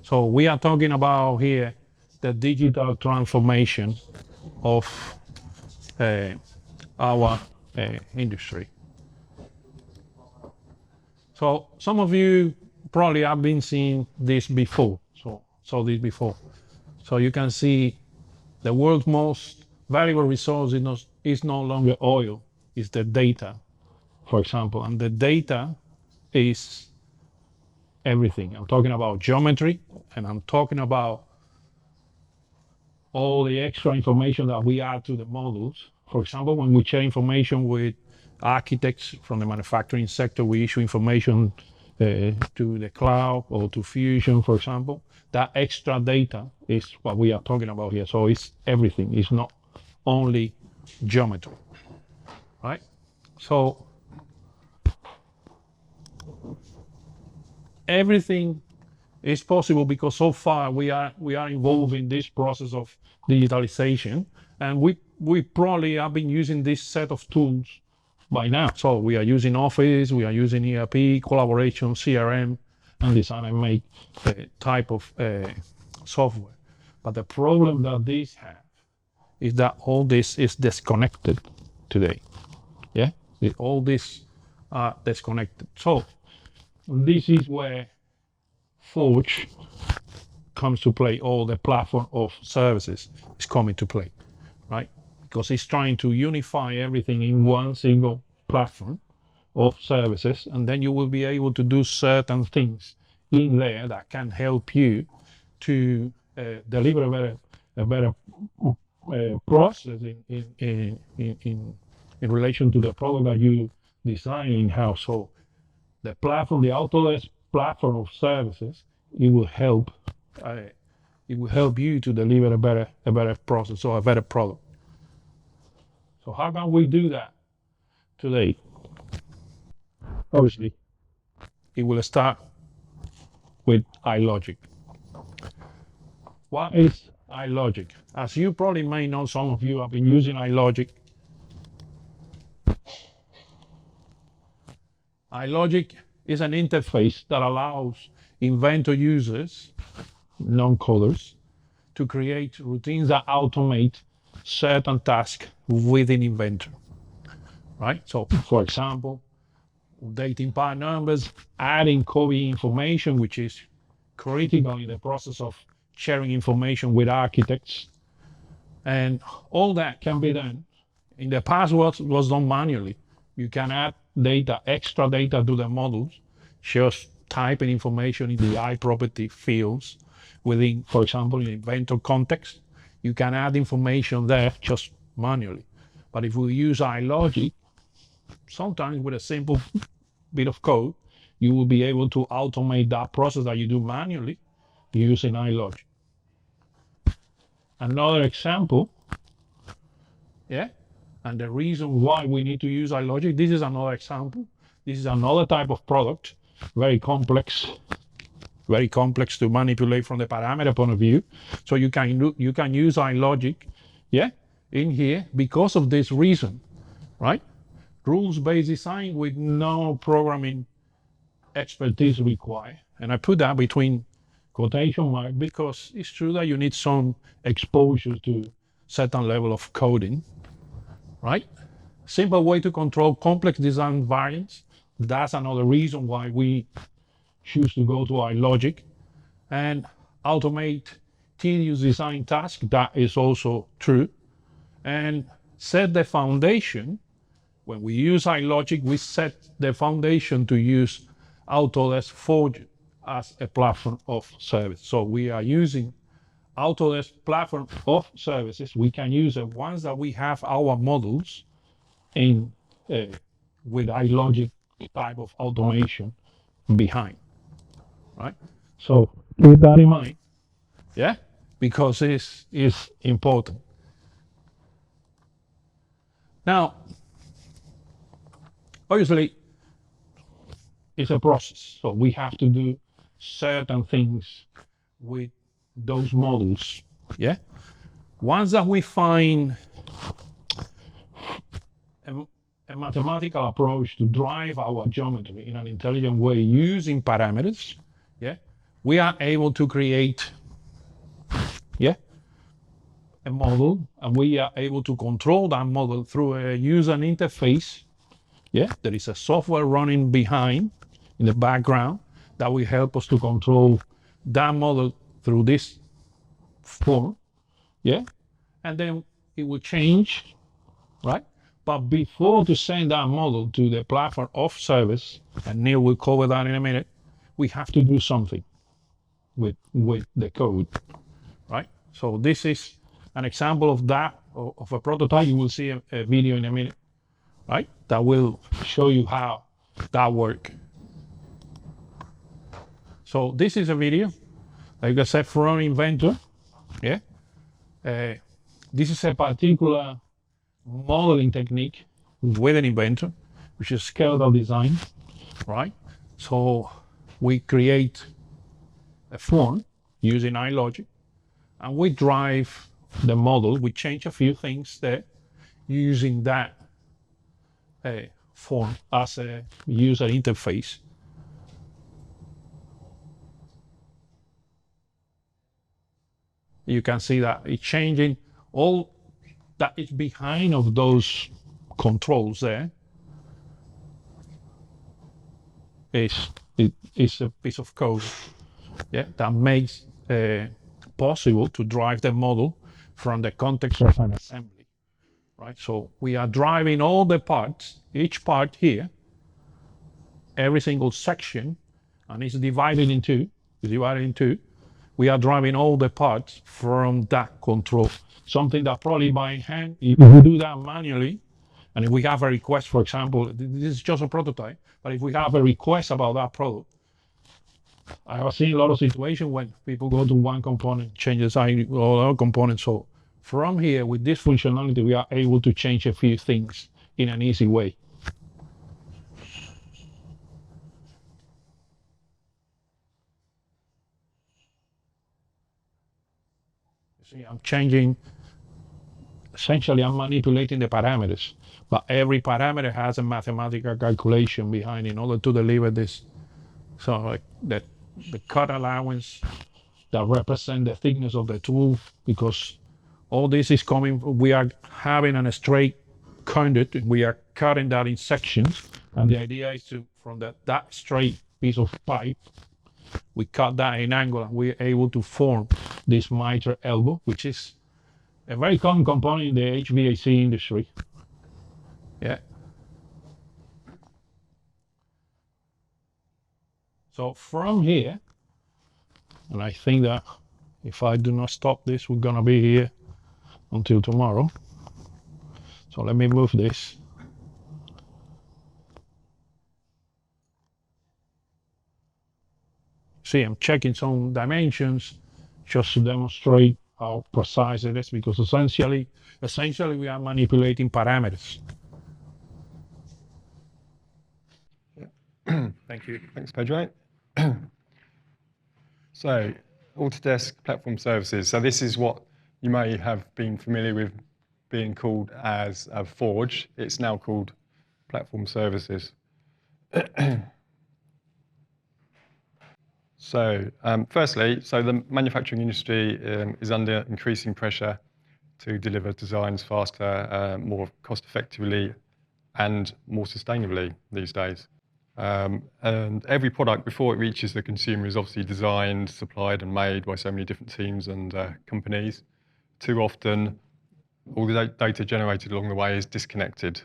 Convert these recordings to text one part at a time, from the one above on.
So we are talking about here the digital transformation of our industry. So some of you probably have been seeing this before. So you can see the world's most valuable resource is no longer oil, it's the data, for example. And the data is everything. I'm talking about geometry, and I'm talking about all the extra information that we add to the models. For example, when we share information with architects from the manufacturing sector, we issue information to the cloud or to Fusion, for example. That extra data is what we are talking about here. So it's everything. It's not only geometry, right? So everything is possible because so far we are involved in this process of digitalization, and we probably have been using this set of tools by now. So we are using Office, we are using ERP, collaboration, CRM, and design and make type of software. But the problem that these have is that all this is disconnected today. Yeah, all this are disconnected. So this is where Forge comes to play. All the platform of services is coming to play, right? Because it's trying to unify everything in one single platform of services, and then you will be able to do certain things in there that can help you to deliver a better process in relation to the product that you design in-house. So the platform, the Autodesk platform of services, it will help you to deliver a better process or a better product. So how can we do that today? Obviously, it will start with iLogic. What is iLogic? As you probably may know, some of you have been using iLogic. iLogic is an interface that allows Inventor users, non-coders, to create routines that automate certain tasks within Inventor, right? So, for example, updating part numbers, adding copy information, which is critical in the process of sharing information with architects. And all that can be done. In the past, was done manually. You can add data, extra data to the models, just typing information in the iProperty fields within, for example, in Inventor context. You can add information there just manually. But if we use iLogic, sometimes with a simple bit of code, you will be able to automate that process that you do manually using iLogic. Another example, yeah, and the reason why we need to use iLogic, this is another example. This is another type of product, very complex to manipulate from the parameter point of view. So you can use iLogic, yeah, in here because of this reason, right? Rules-based design with no programming expertise required. And I put that between quotation marks because it's true that you need some exposure to certain level of coding, right? Simple way to control complex design variants. That's another reason why we choose to go to iLogic. And automate tedious design tasks, that is also true. And set the foundation. When we use iLogic, we set the foundation to use Autodesk Forge as a platform of service. So we are using Autodesk platform of services. We can use it once that we have our models in with iLogic type of automation behind, right? So keep that in mind, yeah, because it's important. Now, obviously, it's a process. So we have to do certain things with those models. Yeah. Once that we find a mathematical approach to drive our geometry in an intelligent way using parameters, yeah, we are able to create, a model, and we are able to control that model through a user interface. There is a software running behind in the background that will help us to control that model through this form. And then it will change, right? But before to send that model to the platform of service, and Neil will cover that in a minute, we have to do something with the code, right? So this is an example of that, of a prototype. You will see a video in a minute, right? That will show you how that works. So this is a video, like I said, from Inventor. This is a particular modeling technique with an Inventor, which is skeletal design, right? So we create a form using iLogic, and we drive the model. We change a few things there using that form as a user interface. You can see that it's changing. All that is behind of those controls there is a piece of code that makes possible to drive the model from the context of an assembly, right? So we are driving all the parts, each part here, every single section, and it's divided in two. We are driving all the parts from that control. Something that probably by hand, if we do that manually, and if we have a request, for example, this is just a prototype, but if we have a request about that product, I have seen a lot of situations when people go to one component, change the size of other components. So from here, with this functionality, we are able to change a few things in an easy way. See, I'm changing, essentially I'm manipulating the parameters, but every parameter has a mathematical calculation behind in order to deliver this. So like the cut allowance that represent the thickness of the tool, because all this is coming, we are having a straight conduit, we are cutting that in sections, and the idea is to, from that straight piece of pipe, we cut that in angle, and we're able to form this miter elbow, which is a very common component in the HVAC industry. So from here, and I think that if I do not stop this, we're gonna be here until tomorrow. So let me move this. See, I'm checking some dimensions just to demonstrate how precise it is, because essentially we are manipulating parameters. Thank you. Thanks, Pedro. So, Autodesk Platform Services. So this is what you may have been familiar with being called as a Forge. It's now called Platform Services. So, firstly, the manufacturing industry is under increasing pressure to deliver designs faster, more cost effectively, and more sustainably these days. And every product before it reaches the consumer is obviously designed, supplied, and made by so many different teams and companies. Too often, all the data generated along the way is disconnected.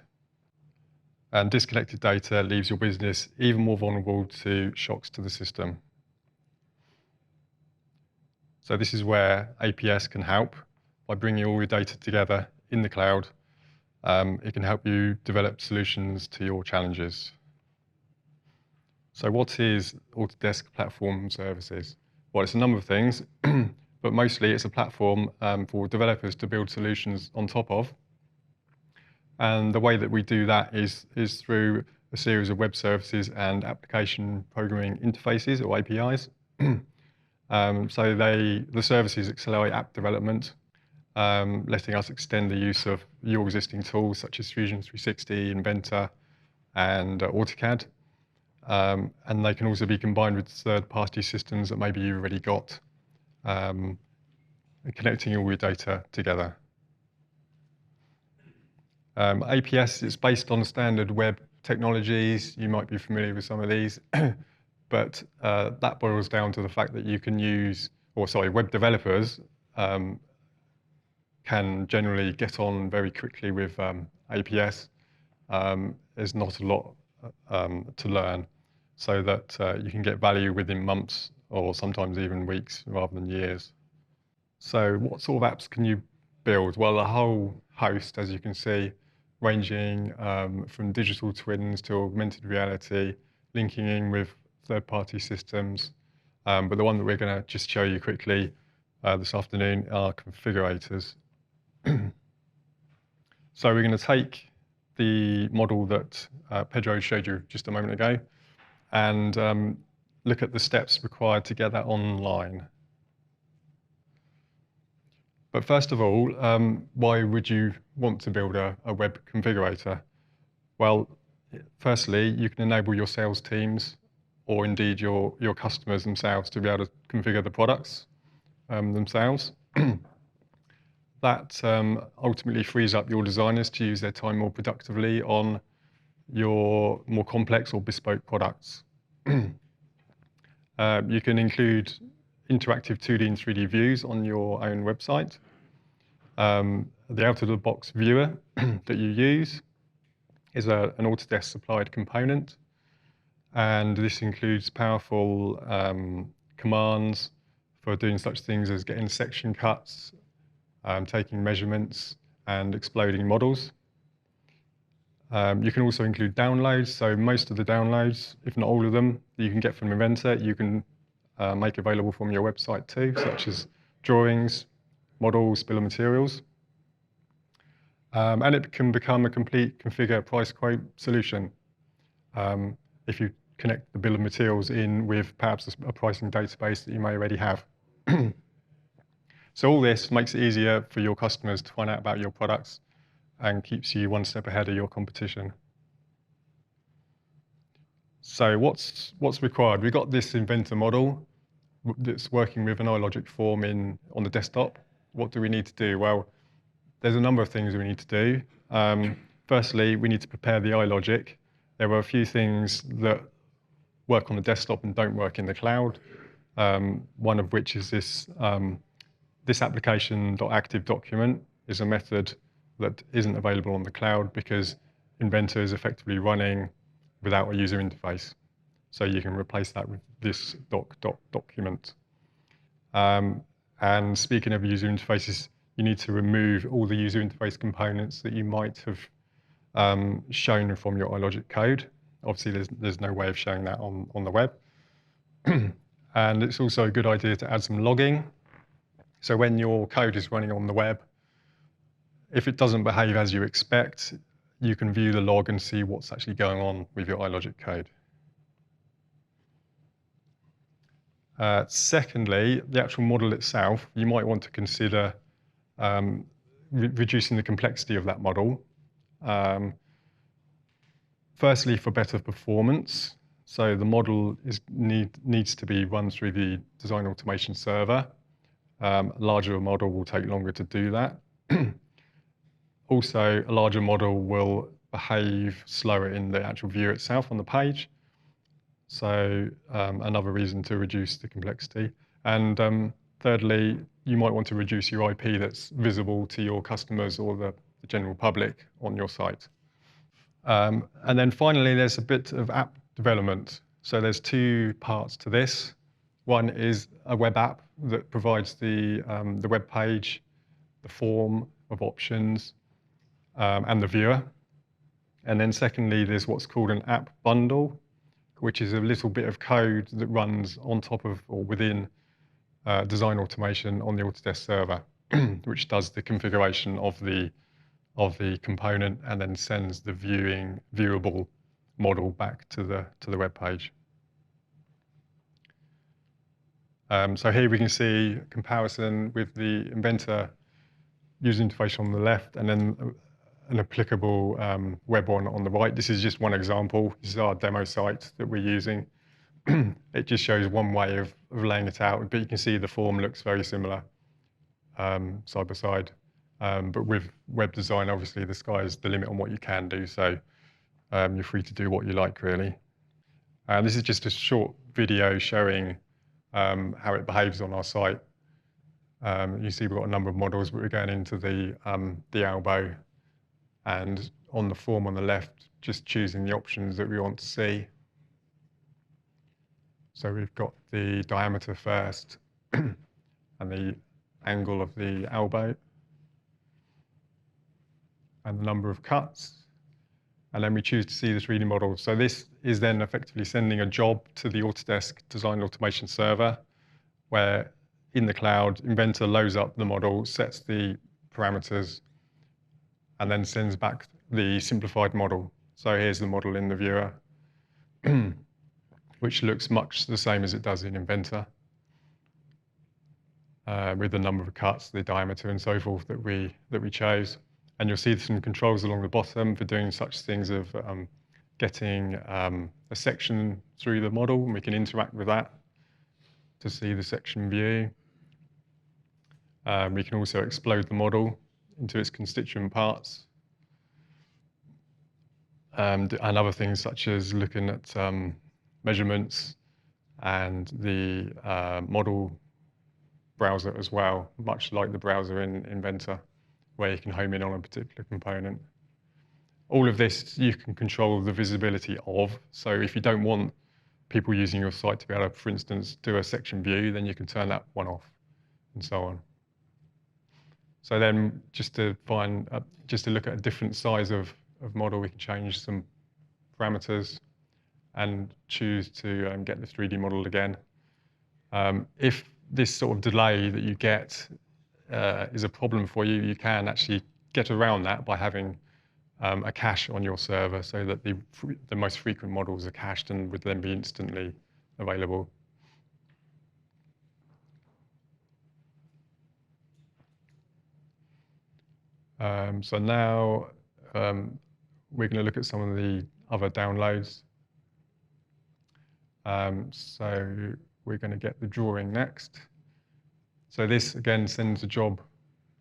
And disconnected data leaves your business even more vulnerable to shocks to the system. So this is where APS can help by bringing all your data together in the cloud. It can help you develop solutions to your challenges. So what is Autodesk Platform Services? Well, it's a number of things, but mostly it's a platform for developers to build solutions on top of. And the way that we do that is through a series of web services and application programming interfaces, or APIs. So the services accelerate app development, letting us extend the use of your existing tools such as Fusion 360, Inventor, and AutoCAD. And they can also be combined with third-party systems that maybe you've already got, connecting all your data together. APS is based on standard web technologies. You might be familiar with some of these, but that boils down to the fact that you can use, web developers can generally get on very quickly with APS. There's not a lot to learn, so that you can get value within months or sometimes even weeks rather than years. So what sort of apps can you build? Well, a whole host, as you can see, ranging from digital twins to augmented reality, linking in with third-party systems. But the one that we're going to just show you quickly this afternoon are configurators. So we're going to take the model that Pedro showed you just a moment ago and look at the steps required to get that online. But first of all, why would you want to build a web configurator? Well, firstly, you can enable your sales teams or indeed your customers themselves to be able to configure the products themselves. That ultimately frees up your designers to use their time more productively on your more complex or bespoke products. You can include interactive 2D and 3D views on your own website. The out-of-the-box viewer that you use is an Autodesk supplied component, and this includes powerful commands for doing such things as getting section cuts, taking measurements, and exploding models. You can also include downloads, so most of the downloads, if not all of them, that you can get from Inventor, you can make available from your website too, such as drawings, models, bill of materials. And it can become a complete configure price quote solution if you connect the bill of materials in with perhaps a pricing database that you may already have. So all this makes it easier for your customers to find out about your products and keeps you one step ahead of your competition. So what's required? We've got this Inventor model that's working with an iLogic form on the desktop. What do we need to do? Well, there's a number of things we need to do. Firstly, we need to prepare the iLogic. There are a few things that work on the desktop and don't work in the cloud. One of which is this application.active document is a method that isn't available on the cloud because Inventor is effectively running without a user interface. So you can replace that with this document. And speaking of user interfaces, you need to remove all the user interface components that you might have shown from your iLogic code. Obviously, there's no way of showing that on the web. And it's also a good idea to add some logging. So when your code is running on the web, if it doesn't behave as you expect, you can view the log and see what's actually going on with your iLogic code. Secondly, the actual model itself, you might want to consider reducing the complexity of that model. Firstly, for better performance. So the model needs to be run through the design automation server. A larger model will take longer to do that. Also, a larger model will behave slower in the actual view itself on the page. So another reason to reduce the complexity. And thirdly, you might want to reduce your IP that's visible to your customers or the general public on your site. And then finally, there's a bit of app development. So there's two parts to this. One is a web app that provides the web page, the form of options, and the viewer. And then secondly, there's what's called an app bundle, which is a little bit of code that runs on top of or within design automation on the Autodesk server, which does the configuration of the component and then sends the viewable model back to the web page. So here we can see a comparison with the Inventor user interface on the left, and then an applicable web on the right. This is just one example. This is our demo site that we're using. It just shows one way of laying it out, but you can see the form looks very similar side by side. But with web design, obviously the sky is the limit on what you can do, so you're free to do what you like, really. This is just a short video showing how it behaves on our site. You see we've got a number of models, but we're going into the elbow, and on the form on the left, just choosing the options that we want to see. So we've got the diameter first and the angle of the elbow and the number of cuts. And then we choose to see the 3D model. So this is then effectively sending a job to the Autodesk Design Automation server, where in the cloud, Inventor loads up the model, sets the parameters, and then sends back the simplified model. So here's the model in the viewer, which looks much the same as it does in Inventor, with the number of cuts, the diameter, and so forth that we chose. And you'll see some controls along the bottom for doing such things of getting a section through the model, and we can interact with that to see the section view. We can also explode the model into its constituent parts. And other things such as looking at measurements and the model browser as well, much like the browser in Inventor, where you can home in on a particular component. All of this you can control the visibility of. So if you don't want people using your site to be able to, for instance, do a section view, then you can turn that one off, and so on. So then just to look at a different size of model, we can change some parameters and choose to get the 3D model again. If this sort of delay that you get is a problem for you, you can actually get around that by having a cache on your server, so that the most frequent models are cached and would then be instantly available. So now we're going to look at some of the other downloads. So we're going to get the drawing next. So this again sends a job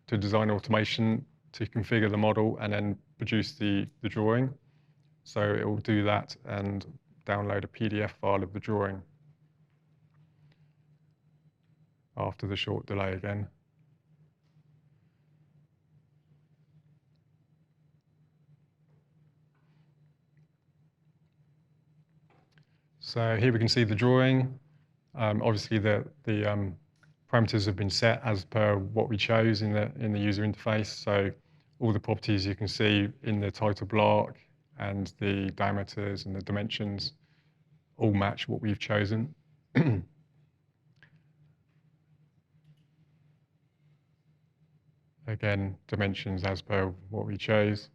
to Design Automation to configure the model and then produce the drawing. So it will do that and download a PDF file of the drawing after the short delay again. So here we can see the drawing. Obviously the parameters have been set as per what we chose in the user interface. So all the properties you can see in the title block and the diameters and the dimensions all match what we've chosen. Again, dimensions as per what we chose.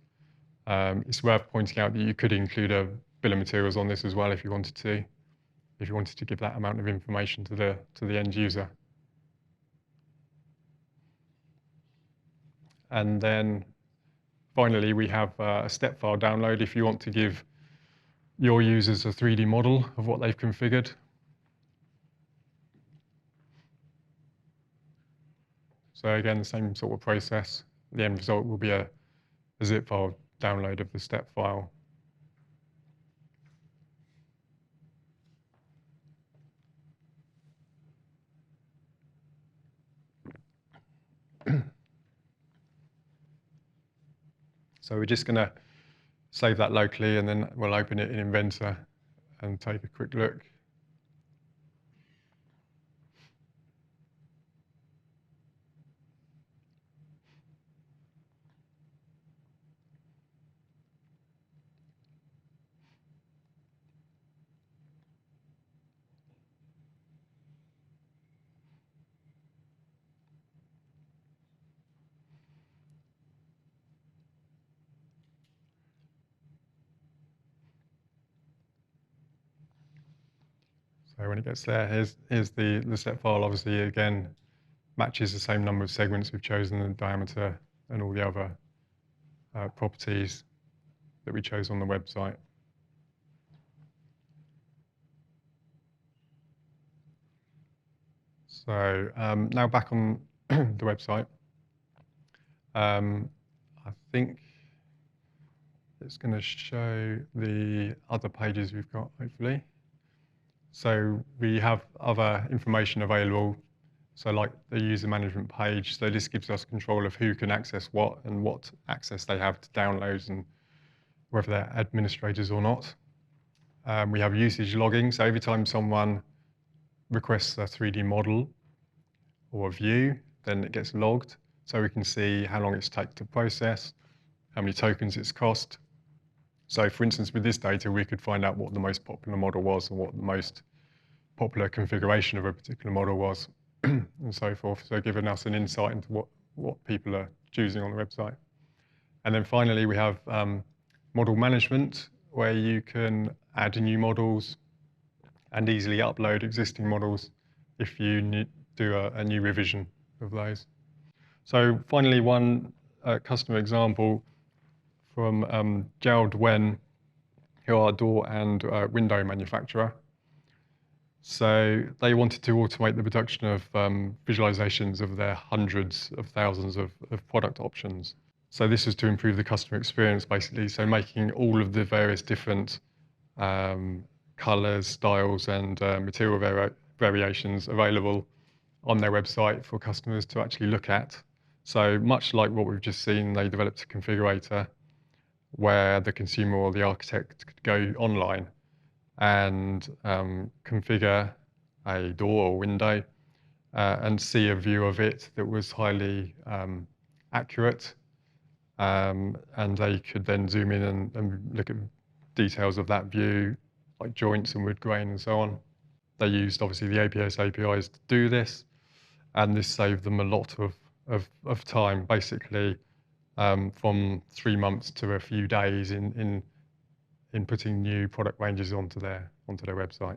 It's worth pointing out that you could include a bill of materials on this as well if you wanted to give that amount of information to the end user. And then finally, we have a step file download if you want to give your users a 3D model of what they've configured. So again, the same sort of process. The end result will be a zip file download of the step file. So we're just going to save that locally, and then we'll open it in Inventor and take a quick look. So when it gets there, here's the step file. Obviously, again, matches the same number of segments we've chosen, the diameter and all the other properties that we chose on the website. So now back on the website, I think it's going to show the other pages we've got, hopefully. So we have other information available, so like the user management page. So this gives us control of who can access what and what access they have to downloads and whether they're administrators or not. We have usage logging, so every time someone requests a 3D model or a view, then it gets logged, so we can see how long it's taken to process, how many tokens it's cost. So for instance, with this data, we could find out what the most popular model was and what the most popular configuration of a particular model was, and so forth. So giving us an insight into what people are choosing on the website. And then finally, we have model management, where you can add new models and easily upload existing models if you do a new revision of those. So finally, one customer example from Gerald Wen, who are a door and window manufacturer. So they wanted to automate the production of visualizations of their hundreds of thousands of product options. So this was to improve the customer experience, basically. So making all of the various different colors, styles, and material variations available on their website for customers to actually look at. So much like what we've just seen, they developed a configurator where the consumer or the architect could go online and configure a door or window and see a view of it that was highly accurate. And they could then zoom in and look at details of that view, like joints and wood grain and so on. They used obviously the APIs to do this, and this saved them a lot of time, basically from 3 months to a few days in putting new product ranges onto their website.